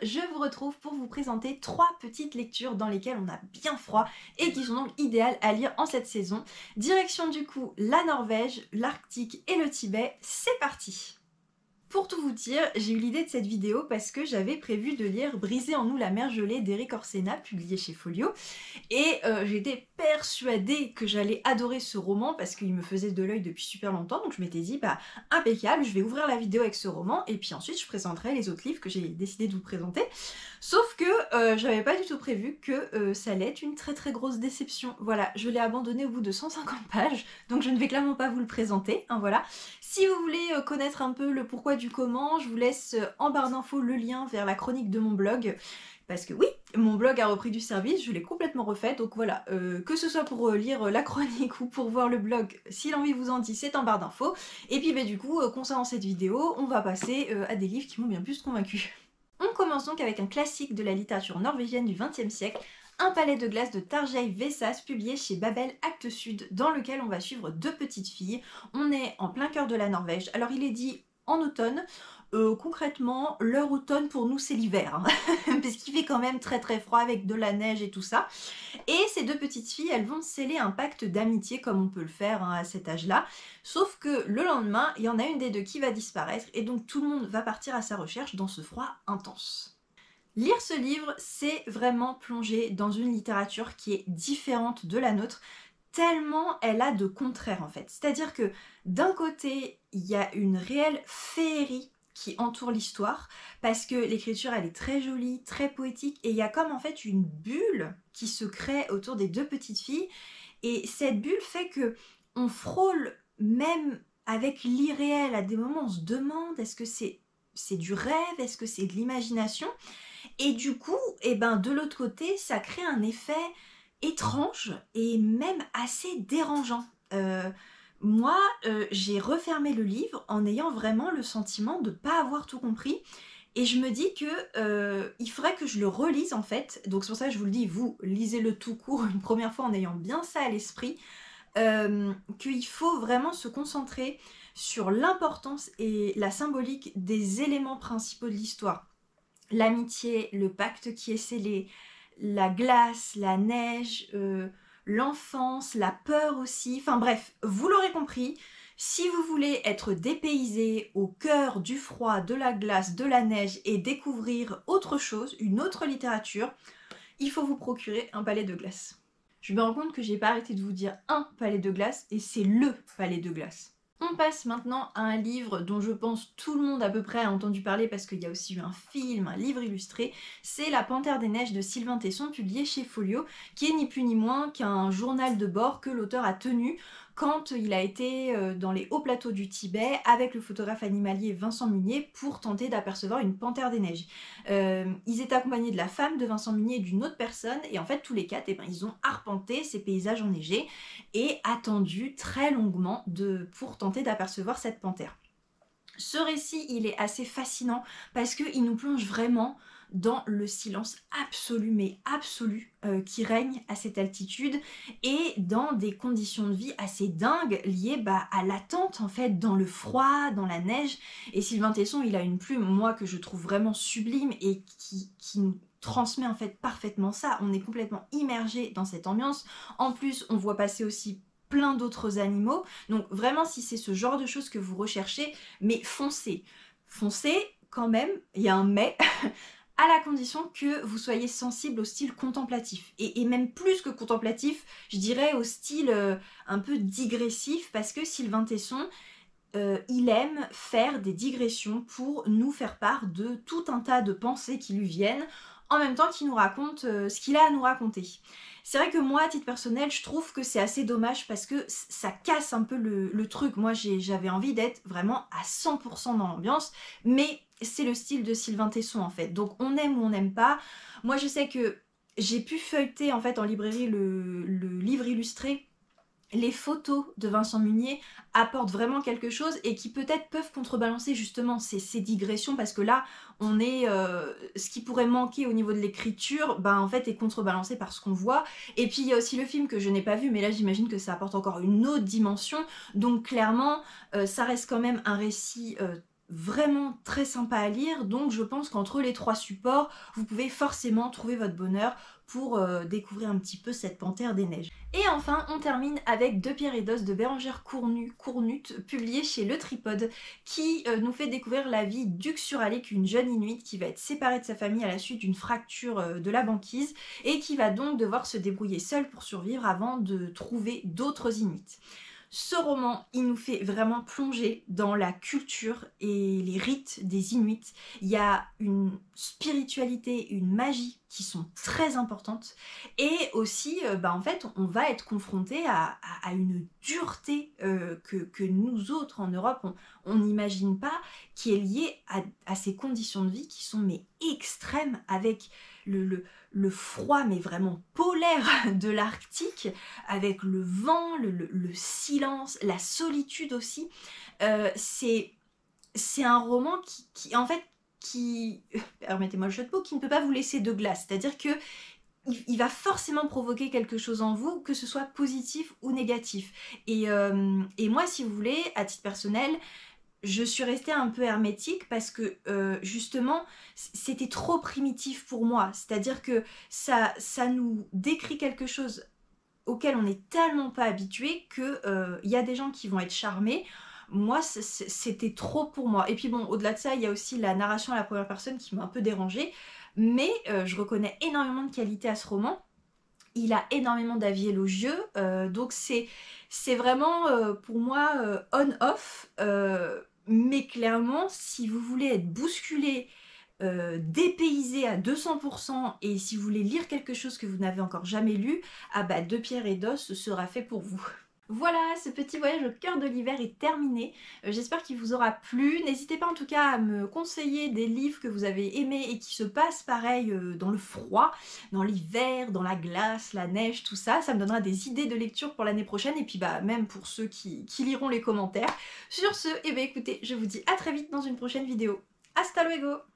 je vous retrouve pour vous présenter 3 petites lectures dans lesquelles on a bien froid et qui sont donc idéales à lire en cette saison. Direction du coup la Norvège, l'Arctique et le Tibet, c'est parti! Pour tout vous dire, j'ai eu l'idée de cette vidéo parce que j'avais prévu de lire Briser en nous la mer gelée d'Erik Orsena, publié chez Folio. Et j'étais persuadée que j'allais adorer ce roman parce qu'il me faisait de l'œil depuis super longtemps, donc je m'étais dit, bah impeccable, je vais ouvrir la vidéo avec ce roman et puis ensuite je présenterai les autres livres que j'ai décidé de vous présenter. Sauf que j'avais pas du tout prévu que ça allait être une très très grosse déception. Voilà, je l'ai abandonné au bout de 150 pages, donc je ne vais clairement pas vous le présenter, hein, voilà. Si vous voulez connaître un peu le pourquoi du comment, je vous laisse en barre d'infos le lien vers la chronique de mon blog. Parce que oui, mon blog a repris du service, je l'ai complètement refait, donc voilà, que ce soit pour lire la chronique ou pour voir le blog, si l'envie vous en dit, c'est en barre d'infos. Et puis bah, du coup, concernant cette vidéo, on va passer à des livres qui m'ont bien plus convaincue. On commence donc avec un classique de la littérature norvégienne du XXe siècle, Un palais de glace de Tarjei Vesaas, publié chez Babel Actes Sud, dans lequel on va suivre 2 petites filles. On est en plein cœur de la Norvège. Alors il est dit en automne. Concrètement, l'heure automne pour nous c'est l'hiver, hein, parce qu'il fait quand même très très froid avec de la neige et tout ça. Et ces 2 petites filles, elles vont sceller un pacte d'amitié comme on peut le faire hein, à cet âge-là. Sauf que le lendemain, il y en a une des 2 qui va disparaître et donc tout le monde va partir à sa recherche dans ce froid intense. Lire ce livre, c'est vraiment plonger dans une littérature qui est différente de la nôtre, tellement elle a de contraires en fait. C'est-à-dire que d'un côté, il y a une réelle féerie qui entoure l'histoire, parce que l'écriture elle est très jolie, très poétique, et il y a comme en fait une bulle qui se crée autour des 2 petites filles, et cette bulle fait que on frôle même avec l'irréel. À des moments on se demande est-ce que c'est du rêve, est-ce que c'est de l'imagination? Et du coup, eh ben, de l'autre côté, ça crée un effet étrange et même assez dérangeant. Moi, j'ai refermé le livre en ayant vraiment le sentiment de ne pas avoir tout compris. Et je me dis que il faudrait que je le relise en fait. Donc c'est pour ça que je vous le dis, vous lisez-le tout court une première fois en ayant bien ça à l'esprit. Qu'il faut vraiment se concentrer sur l'importance et la symbolique des éléments principaux de l'histoire. L'amitié, le pacte qui est scellé, la glace, la neige, l'enfance, la peur aussi, enfin bref, vous l'aurez compris, si vous voulez être dépaysé au cœur du froid, de la glace, de la neige et découvrir autre chose, une autre littérature, il faut vous procurer un palais de glace. Je me rends compte que j'ai pas arrêté de vous dire un palais de glace et c'est LE palais de glace. On passe maintenant à un livre dont je pense tout le monde à peu près a entendu parler parce qu'il y a aussi eu un film, un livre illustré. C'est La Panthère des Neiges de Sylvain Tesson, publié chez Folio, qui est ni plus ni moins qu'un journal de bord que l'auteur a tenu quand il a été dans les hauts plateaux du Tibet avec le photographe animalier Vincent Munier pour tenter d'apercevoir une panthère des neiges. Ils étaient accompagnés de la femme de Vincent Munier et d'une autre personne, et en fait tous les 4, ils ont arpenté ces paysages enneigés et attendu très longuement pour tenter d'apercevoir cette panthère. Ce récit, il est assez fascinant parce qu'il nous plonge vraiment dans le silence absolu, mais absolu, qui règne à cette altitude et dans des conditions de vie assez dingues liées à l'attente en fait, dans le froid, dans la neige. Et Sylvain Tesson, il a une plume, moi, que je trouve vraiment sublime et qui nous transmet en fait parfaitement ça. On est complètement immergé dans cette ambiance. En plus, on voit passer aussi plein d'autres animaux. Donc vraiment, si c'est ce genre de choses que vous recherchez, mais foncez. Foncez quand même, il y a un mais, à la condition que vous soyez sensible au style contemplatif. Et même plus que contemplatif, je dirais au style un peu digressif, parce que Sylvain Tesson, il aime faire des digressions pour nous faire part de tout un tas de pensées qui lui viennent, en même temps qu'il nous raconte ce qu'il a à nous raconter. C'est vrai que moi, à titre personnel, je trouve que c'est assez dommage parce que ça casse un peu le truc. Moi, j'avais envie d'être vraiment à 100% dans l'ambiance, mais c'est le style de Sylvain Tesson en fait. Donc on aime ou on n'aime pas. Moi, je sais que j'ai pu feuilleter en fait en librairie le livre illustré. Les photos de Vincent Munier apportent vraiment quelque chose et qui peut-être peuvent contrebalancer justement ces digressions, parce que là on est ce qui pourrait manquer au niveau de l'écriture en fait est contrebalancé par ce qu'on voit. Et puis il y a aussi le film que je n'ai pas vu, mais là j'imagine que ça apporte encore une autre dimension. Donc clairement ça reste quand même un récit vraiment très sympa à lire, donc je pense qu'entre les 3 supports, vous pouvez forcément trouver votre bonheur pour découvrir un petit peu cette Panthère des Neiges. Et enfin, on termine avec Deux pierres et d'os de Bérengère Cournut, publié chez Le Tripode, qui nous fait découvrir la vie d'Uxuralek, une jeune Inuit qui va être séparée de sa famille à la suite d'une fracture de la banquise, et qui va donc devoir se débrouiller seule pour survivre avant de trouver d'autres Inuits. Ce roman, il nous fait vraiment plonger dans la culture et les rites des Inuits. Il y a une spiritualité, une magie qui sont très importantes. Et aussi, en fait, on va être confronté à une dureté que nous autres en Europe, on n'imagine pas, qui est liée à ces conditions de vie qui sont mais extrêmes, avec le froid mais vraiment polaire de l'Arctique, avec le vent, le silence, la solitude aussi. C'est un roman qui en fait, permettez-moi le jeu de mots, qui ne peut pas vous laisser de glace. C'est-à-dire que il va forcément provoquer quelque chose en vous, que ce soit positif ou négatif. Et moi, si vous voulez, à titre personnel, je suis restée un peu hermétique parce que justement c'était trop primitif pour moi, c'est-à-dire que ça nous décrit quelque chose auquel on n'est tellement pas habitué que y a des gens qui vont être charmés. Moi c'était trop pour moi, et puis bon, au-delà de ça, il y a aussi la narration à la première personne qui m'a un peu dérangée, mais je reconnais énormément de qualité à ce roman. Il a énormément d'avis élogieux, donc c'est vraiment pour moi on-off, mais clairement, si vous voulez être bousculé, dépaysé à 200%, et si vous voulez lire quelque chose que vous n'avez encore jamais lu, ah bah Deux pierres et d'os sera fait pour vous. Voilà, ce petit voyage au cœur de l'hiver est terminé. J'espère qu'il vous aura plu. N'hésitez pas en tout cas à me conseiller des livres que vous avez aimés et qui se passent pareil dans le froid, dans l'hiver, dans la glace, la neige, tout ça. Ça me donnera des idées de lecture pour l'année prochaine, et puis même pour ceux qui liront les commentaires. Sur ce, écoutez, je vous dis à très vite dans une prochaine vidéo. Hasta luego!